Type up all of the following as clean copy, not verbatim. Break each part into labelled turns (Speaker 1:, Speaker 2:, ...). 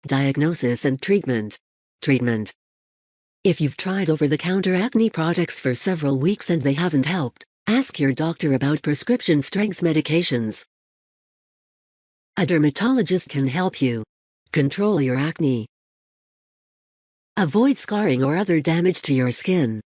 Speaker 1: Diagnosis and treatment. Treatment. If you've tried over-the-counter acne products for several weeks and they haven't helped, ask your doctor about prescription-strength medications. A dermatologist can help you control your acne. Avoid scarring or other damage to your skin.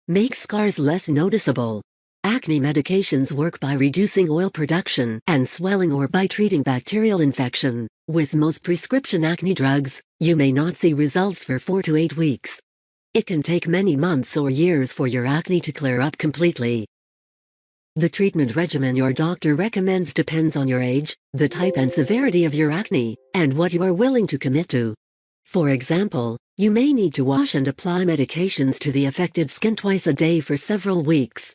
Speaker 1: Make scars less noticeable. Acne medications work by reducing oil production and swelling or by treating bacterial infection. With most prescription acne drugs, you may not see results for 4 to 8 weeks. It can take many months or years for your acne to clear up completely. The treatment regimen your doctor recommends depends on your age, the type and severity of your acne, and what you are willing to commit to. For example, you may need to wash and apply medications to the affected skin twice a day for several weeks.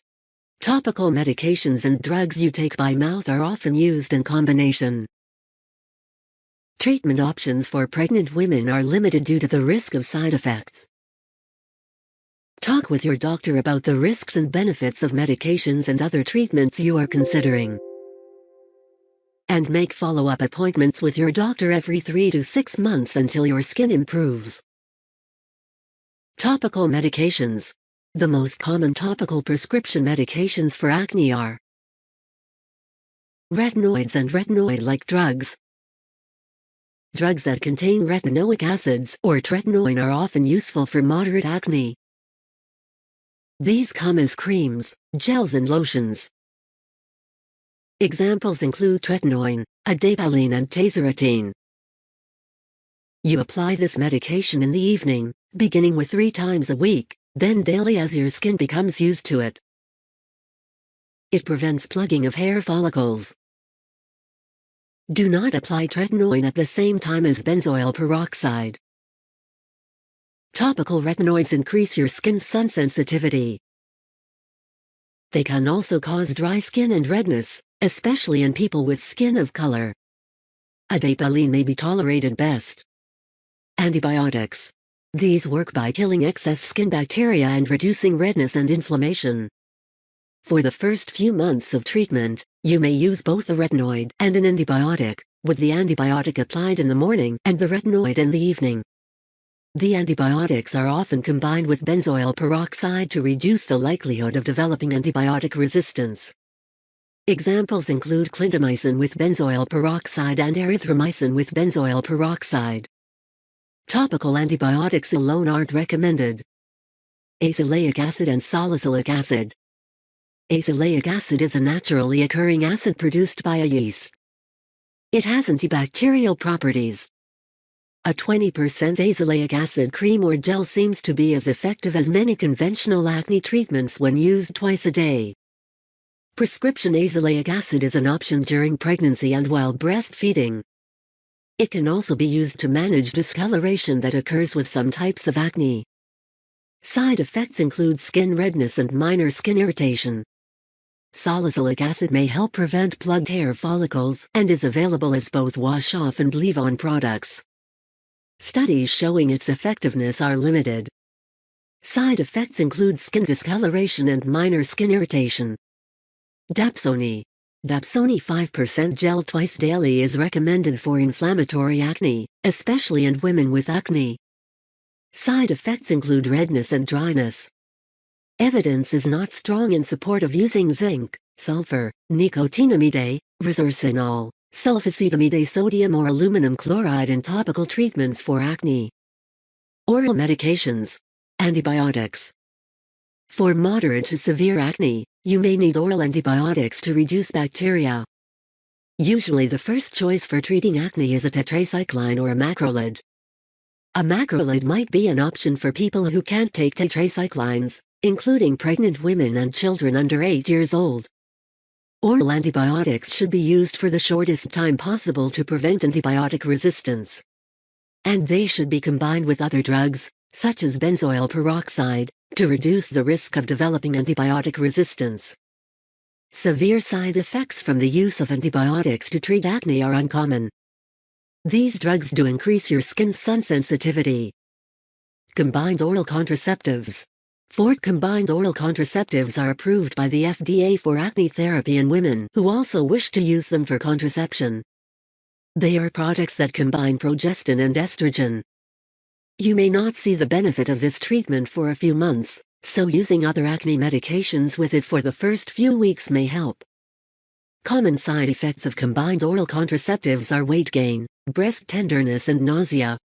Speaker 1: Topical medications and drugs you take by mouth are often used in combination. Treatment options for pregnant women are limited due to the risk of side effects. Talk with your doctor about the risks and benefits of medications and other treatments you are considering. And make follow-up appointments with your doctor every 3 to 6 months until your skin improves. Topical medications. The most common topical prescription medications for acne are retinoids and retinoid-like drugs. Drugs that contain retinoic acids or tretinoin are often useful for moderate acne. These come as creams, gels and lotions. Examples include tretinoin, adapalene and tazarotene. You apply this medication in the evening, beginning with 3 times a week, then daily as your skin becomes used to it. It prevents plugging of hair follicles. Do not apply tretinoin at the same time as benzoyl peroxide. Topical retinoids increase your skin's sun sensitivity. They can also cause dry skin and redness, especially in people with skin of color. Adapalene may be tolerated best. Antibiotics. These work by killing excess skin bacteria and reducing redness and inflammation. For the first few months of treatment, you may use both a retinoid and an antibiotic, with the antibiotic applied in the morning and the retinoid in the evening. The antibiotics are often combined with benzoyl peroxide to reduce the likelihood of developing antibiotic resistance. Examples include clindamycin with benzoyl peroxide and erythromycin with benzoyl peroxide. Topical antibiotics alone aren't recommended. Azelaic acid and salicylic acid. Azelaic acid is a naturally occurring acid produced by a yeast. It has antibacterial properties. A 20% azelaic acid cream or gel seems to be as effective as many conventional acne treatments when used twice a day. Prescription azelaic acid is an option during pregnancy and while breastfeeding. It can also be used to manage discoloration that occurs with some types of acne. Side effects include skin redness and minor skin irritation. Salicylic acid may help prevent plugged hair follicles and is available as both wash-off and leave-on products. Studies showing its effectiveness are limited. Side effects include skin discoloration and minor skin irritation. Dapsone. Dapsone 5% gel twice daily is recommended for inflammatory acne, especially in women with acne. Side effects include redness and dryness. Evidence is not strong in support of using zinc, sulfur, nicotinamide, resorcinol, sulfacetamide sodium or aluminum chloride in topical treatments for acne. Oral medications. Antibiotics. For moderate to severe acne, you may need oral antibiotics to reduce bacteria. Usually the first choice for treating acne is a tetracycline or a macrolide. A macrolide might be an option for people who can't take tetracyclines, including pregnant women and children under 8 years old. Oral antibiotics should be used for the shortest time possible to prevent antibiotic resistance. And they should be combined with other drugs, such as benzoyl peroxide, to reduce the risk of developing antibiotic resistance. Severe side effects from the use of antibiotics to treat acne are uncommon. These drugs do increase your skin's sun sensitivity. Combined oral contraceptives. 4 combined oral contraceptives are approved by the FDA for acne therapy in women who also wish to use them for contraception. They are products that combine progestin and estrogen. You may not see the benefit of this treatment for a few months, so using other acne medications with it for the first few weeks may help. Common side effects of combined oral contraceptives are weight gain, breast tenderness and nausea.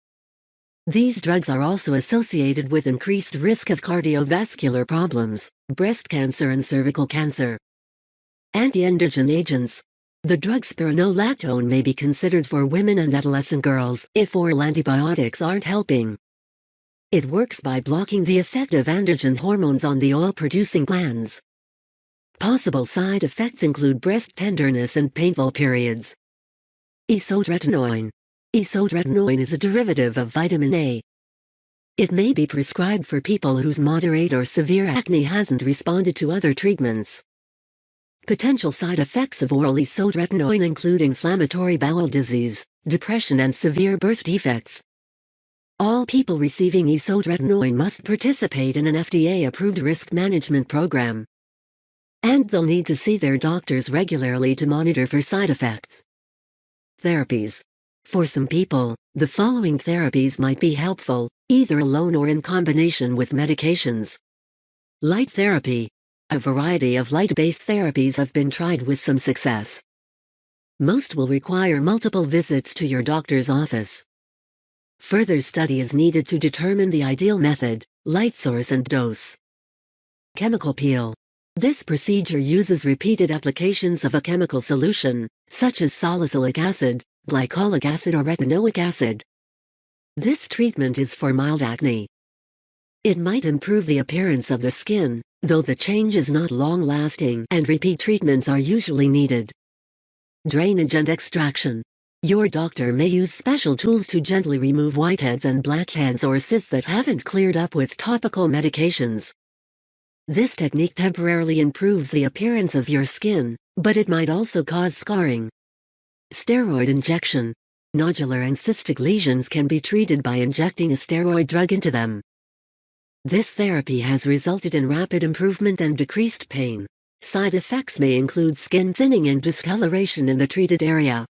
Speaker 1: These drugs are also associated with increased risk of cardiovascular problems, breast cancer and cervical cancer. Anti-androgen agents. The drug spironolactone may be considered for women and adolescent girls if oral antibiotics aren't helping. It works by blocking the effect of androgen hormones on the oil-producing glands. Possible side effects include breast tenderness and painful periods. Isotretinoin. Isotretinoin is a derivative of vitamin A. It may be prescribed for people whose moderate or severe acne hasn't responded to other treatments. Potential side effects of oral isotretinoin include inflammatory bowel disease, depression and severe birth defects. All people receiving isotretinoin must participate in an FDA-approved risk management program. And they'll need to see their doctors regularly to monitor for side effects. Therapies. For some people, the following therapies might be helpful, either alone or in combination with medications. Light therapy. A variety of light-based therapies have been tried with some success. Most will require multiple visits to your doctor's office. Further study is needed to determine the ideal method, light source and dose. Chemical peel. This procedure uses repeated applications of a chemical solution, such as salicylic acid, glycolic acid or retinoic acid. This treatment is for mild acne. It might improve the appearance of the skin, though the change is not long-lasting and repeat treatments are usually needed. Drainage and extraction. Your doctor may use special tools to gently remove whiteheads and blackheads or cysts that haven't cleared up with topical medications. This technique temporarily improves the appearance of your skin, but it might also cause scarring. Steroid injection. Nodular and cystic lesions can be treated by injecting a steroid drug into them. This therapy has resulted in rapid improvement and decreased pain. Side effects may include skin thinning and discoloration in the treated area.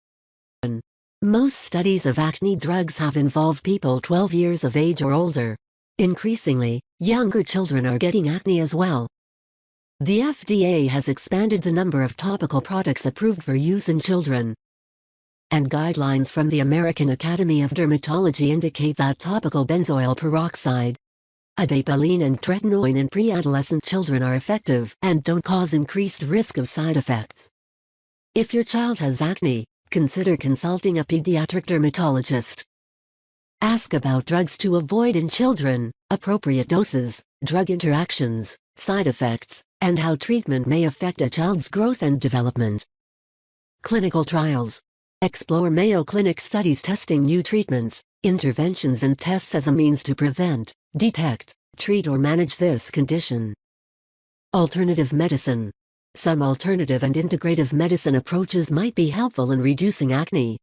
Speaker 1: Most studies of acne drugs have involved people 12 years of age or older. Increasingly, younger children are getting acne as well. The FDA has expanded the number of topical products approved for use in children. And guidelines from the American Academy of Dermatology indicate that topical benzoyl peroxide, adapalene and tretinoin in pre-adolescent children are effective and don't cause increased risk of side effects. If your child has acne, consider consulting a pediatric dermatologist. Ask about drugs to avoid in children, appropriate doses, drug interactions, side effects, and how treatment may affect a child's growth and development. Clinical trials. Explore Mayo Clinic studies testing new treatments, interventions and tests as a means to prevent, detect, treat or manage this condition. Alternative medicine. Some alternative and integrative medicine approaches might be helpful in reducing acne.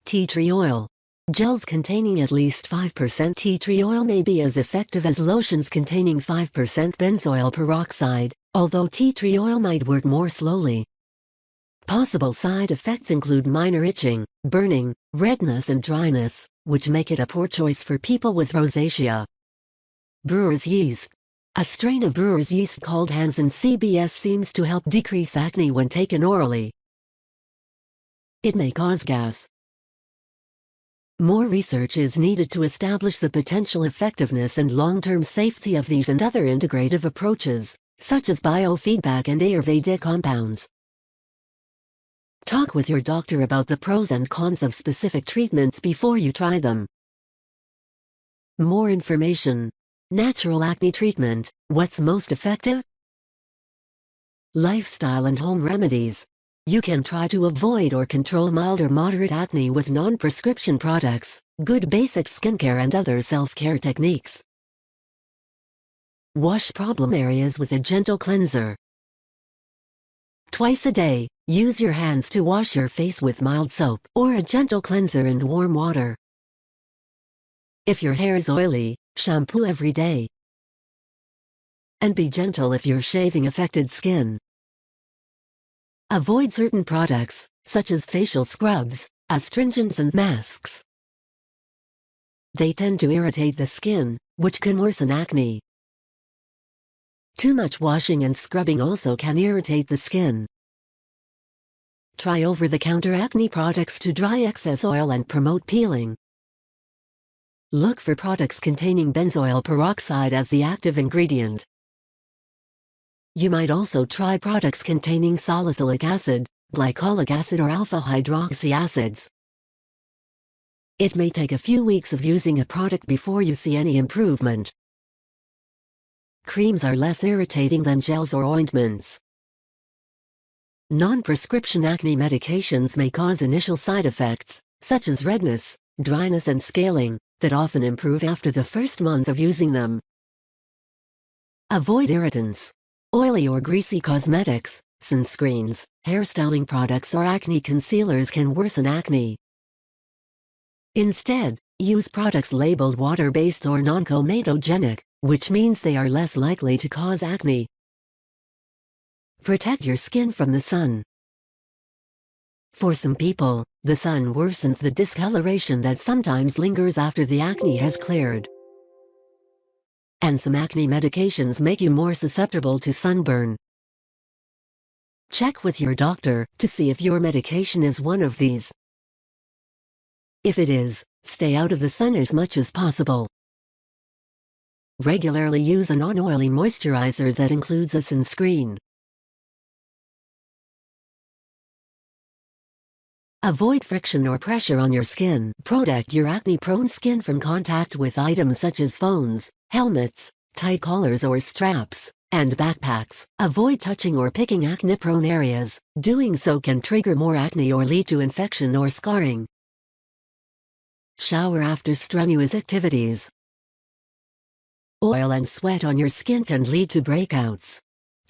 Speaker 1: Tea tree oil. Gels containing at least 5% tea tree oil may be as effective as lotions containing 5% benzoyl peroxide, although tea tree oil might work more slowly. Possible side effects include minor itching, burning, redness and dryness, which make it a poor choice for people with rosacea. Brewer's yeast. A strain of brewer's yeast called Hansen CBS seems to help decrease acne when taken orally. It may cause gas. More research is needed to establish the potential effectiveness and long-term safety of these and other integrative approaches, such as biofeedback and Ayurvedic compounds. Talk with your doctor about the pros and cons of specific treatments before you try them. More information. Natural acne treatment, what's most effective? Lifestyle and home remedies. You can try to avoid or control mild or moderate acne with non-prescription products, good basic skincare and other self-care techniques. Wash problem areas with a gentle cleanser. Twice a day, use your hands to wash your face with mild soap or a gentle cleanser and warm water. If your hair is oily, shampoo every day. And be gentle if you're shaving affected skin. Avoid certain products, such as facial scrubs, astringents and masks. They tend to irritate the skin, which can worsen acne. Too much washing and scrubbing also can irritate the skin. Try over-the-counter acne products to dry excess oil and promote peeling. Look for products containing benzoyl peroxide as the active ingredient. You might also try products containing salicylic acid, glycolic acid or alpha-hydroxy acids. It may take a few weeks of using a product before you see any improvement. Creams are less irritating than gels or ointments. Non-prescription acne medications may cause initial side effects, such as redness, dryness and scaling, that often improve after the first month of using them. Avoid irritants. Oily or greasy cosmetics, sunscreens, hairstyling products or acne concealers can worsen acne. Instead, use products labeled water-based or non-comedogenic, which means they are less likely to cause acne. Protect your skin from the sun. For some people, the sun worsens the discoloration that sometimes lingers after the acne has cleared. And some acne medications make you more susceptible to sunburn. Check with your doctor to see if your medication is one of these. If it is, stay out of the sun as much as possible. Regularly use a non-oily moisturizer that includes a sunscreen. Avoid friction or pressure on your skin. Protect your acne-prone skin from contact with items such as phones, helmets, tight collars or straps, and backpacks. Avoid touching or picking acne-prone areas. Doing so can trigger more acne or lead to infection or scarring. Shower after strenuous activities. Oil and sweat on your skin can lead to breakouts.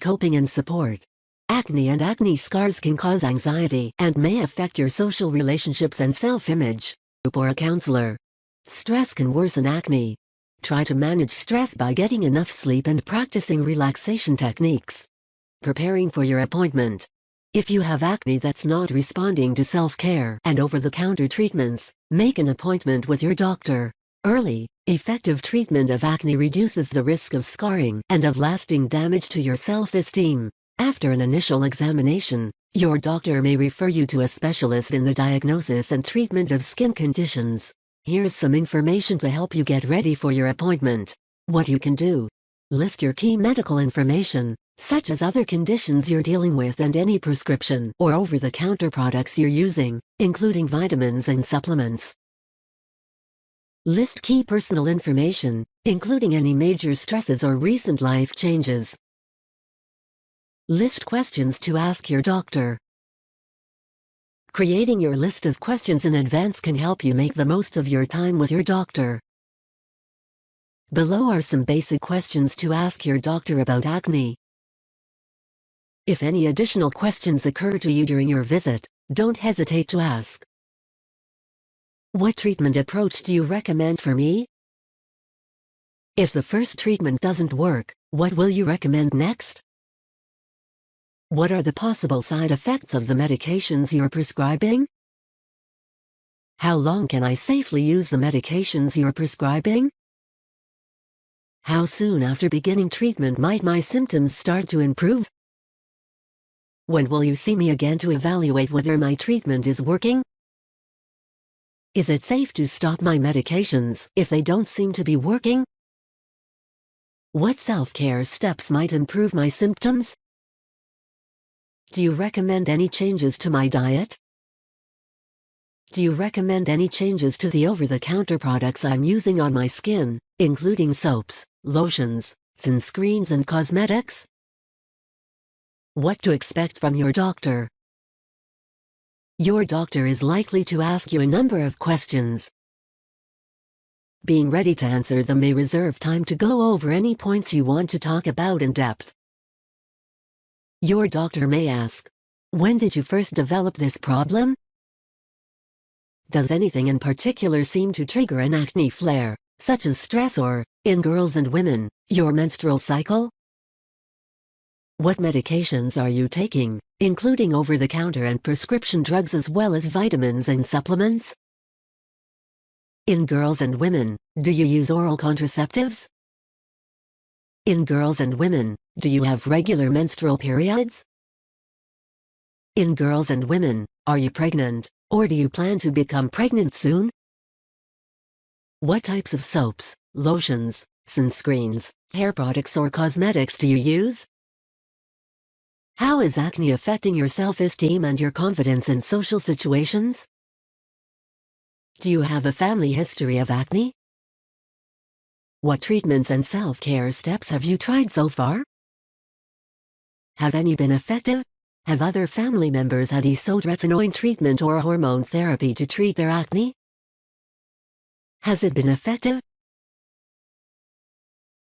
Speaker 1: Coping and support. Acne and acne scars can cause anxiety and may affect your social relationships and self-image. Or a counselor. Stress can worsen acne. Try to manage stress by getting enough sleep and practicing relaxation techniques. Preparing for your appointment. If you have acne that's not responding to self-care and over-the-counter treatments, make an appointment with your doctor. Early, effective treatment of acne reduces the risk of scarring and of lasting damage to your self-esteem. After an initial examination, your doctor may refer you to a specialist in the diagnosis and treatment of skin conditions. Here's some information to help you get ready for your appointment. What you can do. List your key medical information, such as other conditions you're dealing with and any prescription or over-the-counter products you're using, including vitamins and supplements. List key personal information, including any major stresses or recent life changes. List questions to ask your doctor. Creating your list of questions in advance can help you make the most of your time with your doctor. Below are some basic questions to ask your doctor about acne. If any additional questions occur to you during your visit, don't hesitate to ask. What treatment approach do you recommend for me? If the first treatment doesn't work, what will you recommend next? What are the possible side effects of the medications you're prescribing? How long can I safely use the medications you're prescribing? How soon after beginning treatment might my symptoms start to improve? When will you see me again to evaluate whether my treatment is working? Is it safe to stop my medications if they don't seem to be working? What self-care steps might improve my symptoms? Do you recommend any changes to my diet? Do you recommend any changes to the over-the-counter products I'm using on my skin, including soaps, lotions, sunscreens and cosmetics? What to expect from your doctor. Your doctor is likely to ask you a number of questions. Being ready to answer them may reserve time to go over any points you want to talk about in depth. Your doctor may ask, when did you first develop this problem? Does anything in particular seem to trigger an acne flare, such as stress or, in girls and women, your menstrual cycle? What medications are you taking, including over-the-counter and prescription drugs as well as vitamins and supplements? In girls and women, do you use oral contraceptives? In girls and women, do you have regular menstrual periods? In girls and women, are you pregnant, or do you plan to become pregnant soon? What types of soaps, lotions, sunscreens, hair products or cosmetics do you use? How is acne affecting your self-esteem and your confidence in social situations? Do you have a family history of acne? What treatments and self-care steps have you tried so far? Have any been effective? Have other family members had isotretinoin treatment or hormone therapy to treat their acne? Has it been effective?